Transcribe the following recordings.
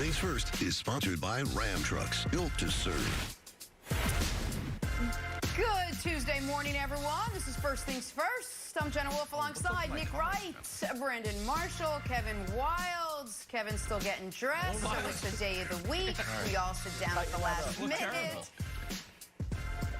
Things First is sponsored by Ram Trucks, built to serve. Good Tuesday morning, everyone. This is First Things First. I'm Jenna Wolf alongside Nick Wright, Brandon Marshall, Kevin Wilds. Kevin's still getting dressed, so it's the day of the week. We all sit down at the last minute.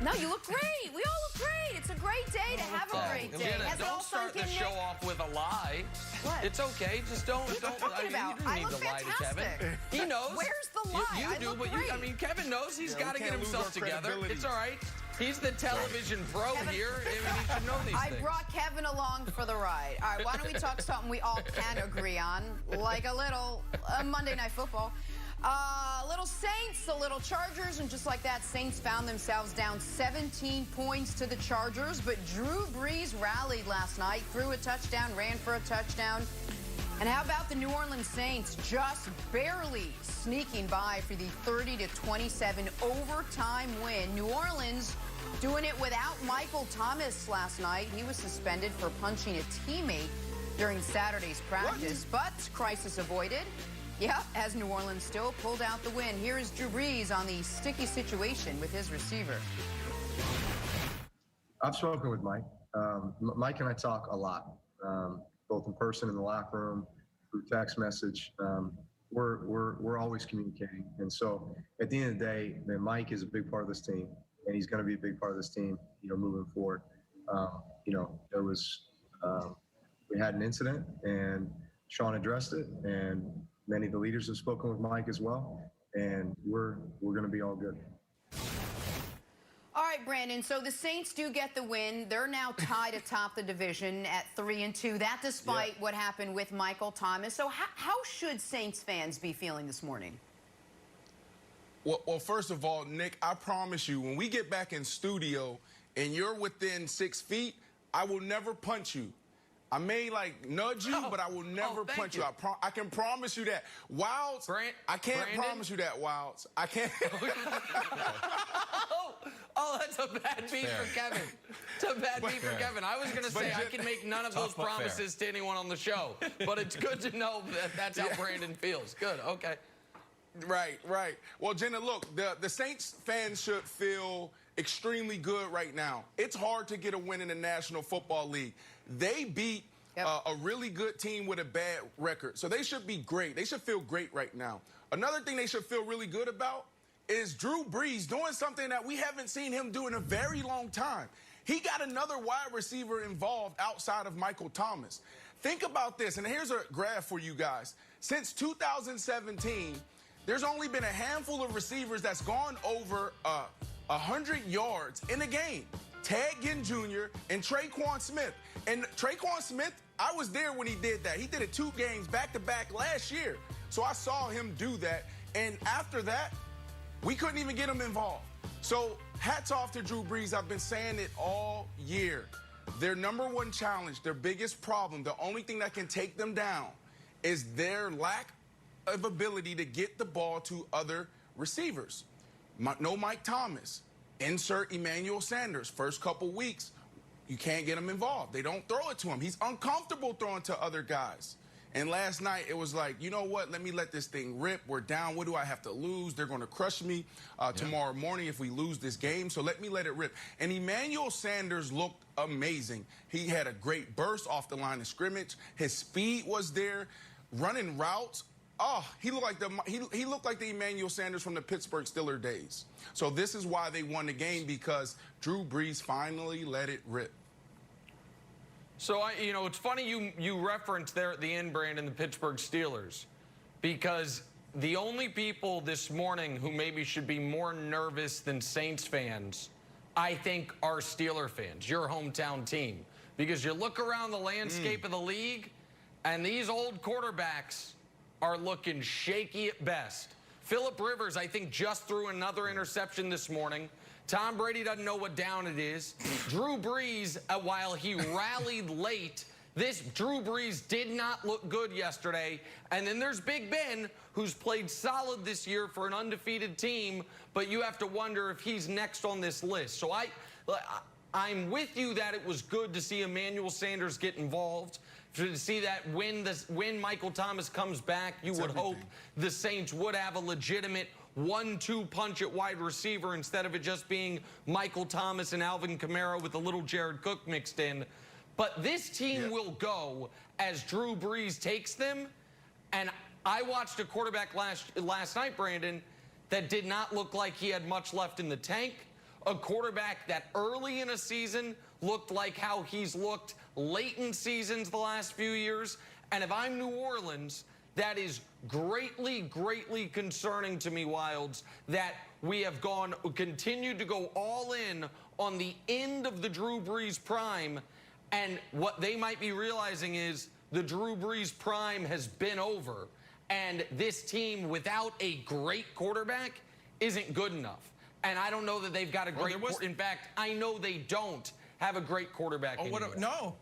No, you look great. We all look great. It's a great day to have a great day. Jenna, don't start the show off with a lie. What? It's okay. Just don't. What are you talking about? You don't need to lie to Kevin. He knows. Where's the lie? You do, but I mean, Kevin knows he's got to get himself together. It's all right. He's the television pro here. He should know these things. I brought Kevin along for the ride. All right, why don't we talk something we all can agree on, like a little Monday Night Football. Little Saints, a little Chargers, and just like that, Saints found themselves down 17 points to the Chargers, but Drew Brees rallied last night, threw a touchdown, ran for a touchdown. And how about the New Orleans Saints just barely sneaking by for the 30-27 overtime win? New Orleans doing it without Michael Thomas last night. He was suspended for punching a teammate during Saturday's practice, but crisis avoided. Yep, as New Orleans still pulled out the win. Here is Drew Brees on the sticky situation with his receiver. I've spoken with Mike. Mike and I talk a lot, both in person in the locker room, through text message. We're always communicating. And so at the end of the day, man, Mike is a big part of this team, and he's going to be a big part of this team, moving forward. There was, we had an incident, and Sean addressed it, and many of the leaders have spoken with Mike as well, and we're going to be all good. All right, Brandon, so the Saints do get the win. They're now tied atop the division at 3-2. That despite what happened with Michael Thomas. So how should Saints fans be feeling this morning? Well, first of all, Nick, I promise you, when we get back in studio and you're within 6 feet, I will never punch you. I may, nudge you, but I will never punch you. I can promise you that. Wilds, I can't promise you that, Wilds. I can't. Oh, that's a bad beat for Kevin. It's a bad beat for Kevin. I was going to say I can make none of those promises to anyone on the show, but it's good to know that that's how Brandon feels. Good, okay. Right. Well, Jenna, look, the Saints fans should feel extremely good right now. It's hard to get a win in the National Football League. They beat a really good team with a bad record, so they should be great. They should feel great right now. Another thing they should feel really good about is Drew Brees doing something that we haven't seen him do in a very long time. He got another wide receiver involved outside of Michael Thomas. Think about this, and here's a graph for you guys. Since 2017, there's only been a handful of receivers that's gone over 100 yards in a game. Ted Ginn Jr. and Tre'Quan Smith. And Tre'Quan Smith, I was there when he did that. He did it 2 games back-to-back last year. So I saw him do that. And after that, we couldn't even get him involved. So hats off to Drew Brees. I've been saying it all year. Their #1 challenge, their biggest problem, the only thing that can take them down is their lack of ability to get the ball to other receivers. No Mike Thomas. Insert Emmanuel Sanders. First couple weeks, you can't get him involved. They don't throw it to him. He's uncomfortable throwing to other guys. And last night, it was like, you know what? Let me let this thing rip. We're down. What do I have to lose? They're going to crush me tomorrow morning if we lose this game. So let me let it rip. And Emmanuel Sanders looked amazing. He had a great burst off the line of scrimmage. His speed was there. Running routes. Oh, he looked like the Emmanuel Sanders from the Pittsburgh Steelers days. So this is why they won the game, because Drew Brees finally let it rip. So, it's funny you referenced there at the end, Brandon, the Pittsburgh Steelers, because the only people this morning who maybe should be more nervous than Saints fans, I think, are Steeler fans, your hometown team. Because you look around the landscape of the league, and these old quarterbacks are looking shaky at best. Phillip Rivers, I think, just threw another interception this morning. Tom Brady doesn't know what down it is. Drew Brees, while he rallied late, Drew Brees did not look good yesterday. And then there's Big Ben, who's played solid this year for an undefeated team, but you have to wonder if he's next on this list. So I'm with you that it was good to see Emmanuel Sanders get involved, to see that when Michael Thomas comes back, you would hope the Saints would have a legitimate 1-2 punch at wide receiver instead of it just being Michael Thomas and Alvin Kamara with a little Jared Cook mixed in. But this team will go as Drew Brees takes them. And I watched a quarterback last night, Brandon, that did not look like he had much left in the tank. A quarterback that early in a season looked like how he's looked late in seasons the last few years. And if I'm New Orleans, that is greatly, greatly concerning to me, Wildes, that we have continued to go all in on the end of the Drew Brees prime. And what they might be realizing is the Drew Brees prime has been over. And this team without a great quarterback isn't good enough. And I don't know that they've got a great in fact, I know they don't have a great quarterback anymore. No.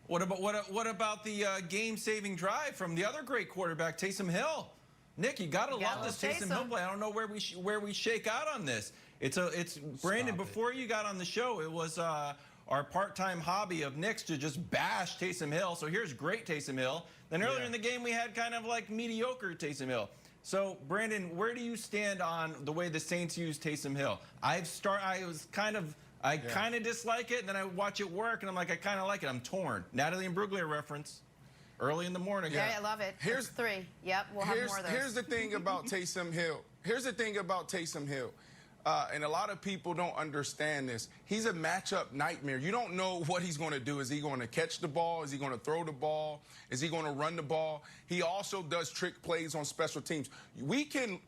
What about the game-saving drive from the other great quarterback, Taysom Hill? Nick, you gotta love this Taysom Hill play. I don't know where we shake out on this. It's Brandon. Before you got on the show, it was our part-time hobby of Nick's to just bash Taysom Hill. So here's great Taysom Hill. Then earlier in the game, we had kind of like mediocre Taysom Hill. So, Brandon, where do you stand on the way the Saints use Taysom Hill? I kind of dislike it, and then I watch it work, and I'm like, I kind of like it. I'm torn. Natalie Imbruglia reference, early in the morning. Yeah, I love it. Here's 3. Yep, we'll have more of those. Here's the thing about Taysom Hill. And a lot of people don't understand this. He's a matchup nightmare. You don't know what he's going to do. Is he going to catch the ball? Is he going to throw the ball? Is he going to run the ball? He also does trick plays on special teams. We can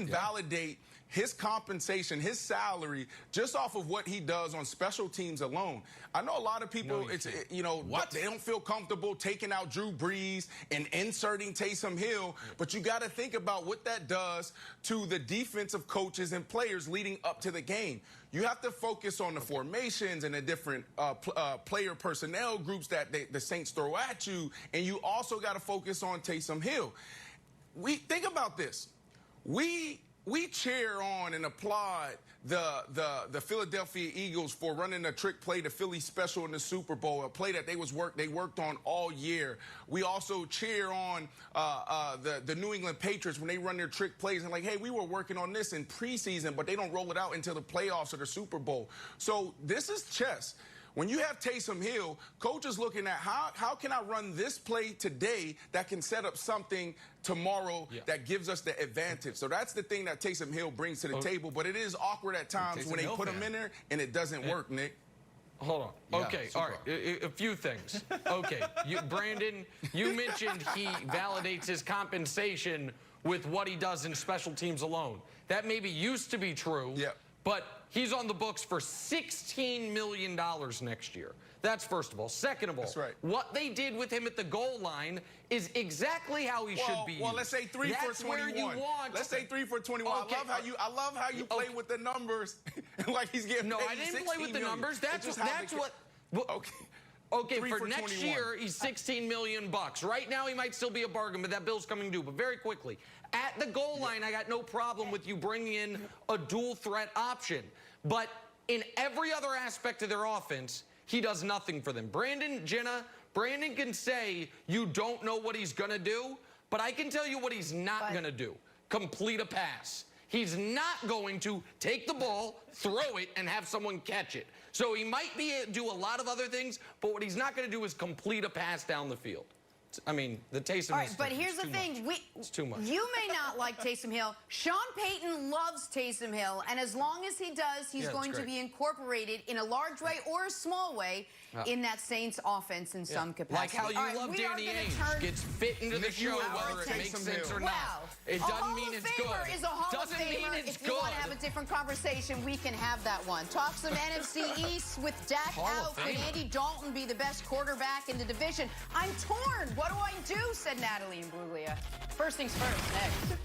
validate his compensation, his salary, just off of what he does on special teams alone. I know a lot of people, they don't feel comfortable taking out Drew Brees and inserting Taysom Hill, but you got to think about what that does to the defensive coaches and players leading up to the game. You have to focus on the formations and the different player personnel groups that the Saints throw at you, and you also got to focus on Taysom Hill. Think about this. We cheer on and applaud the Philadelphia Eagles for running a trick play, the Philly special in the Super Bowl, a play that they worked on all year. We also cheer on the New England Patriots when they run their trick plays and like, hey, we were working on this in preseason, but they don't roll it out until the playoffs or the Super Bowl. So this is chess. When you have Taysom Hill, coach is looking at how can I run this play today that can set up something tomorrow that gives us the advantage. So that's the thing that Taysom Hill brings to the table. But it is awkward at times when they put him in there and it doesn't work, Nick. Hold on. Okay, all right. A few things. Okay, Brandon, you mentioned he validates his compensation with what he does in special teams alone. That maybe used to be true. Yeah. But he's on the books for $16 million next year. That's first of all. Second of all, what they did with him at the goal line is exactly how he should be used. Well, let's say 3 for 21. Let's say 3 for 21. Okay. I love how you play with the numbers like he's getting paid. No, I didn't play with the numbers. That's what. Okay, for next 21. year, he's $16 million. Right now, he might still be a bargain, but that bill's coming due. But very quickly, at the goal line, I got no problem with you bringing in a dual threat option. But in every other aspect of their offense, he does nothing for them. Brandon can say you don't know what he's going to do, but I can tell you what he's not going to do. Complete a pass. He's not going to take the ball, throw it, and have someone catch it. So he might do a lot of other things, but what he's not going to do is complete a pass down the field. I mean, the Taysom Hill. All right, but here's the thing. It's too much. You may not like Taysom Hill. Sean Payton loves Taysom Hill, and as long as he does, he's going to be incorporated in a large way or a small way in that Saints offense in some capacity. Like how you love Danny Ainge. Gets fit into the show whether it makes sense or not. It doesn't mean it's good. Is a Hall of Famer. If you want to have a different conversation, we can have that one. Talk some NFC East with Dak out. Can Andy Dalton be the best quarterback in the division? I'm torn. What do I do? Said Natalie Imbruglia. First things first, next.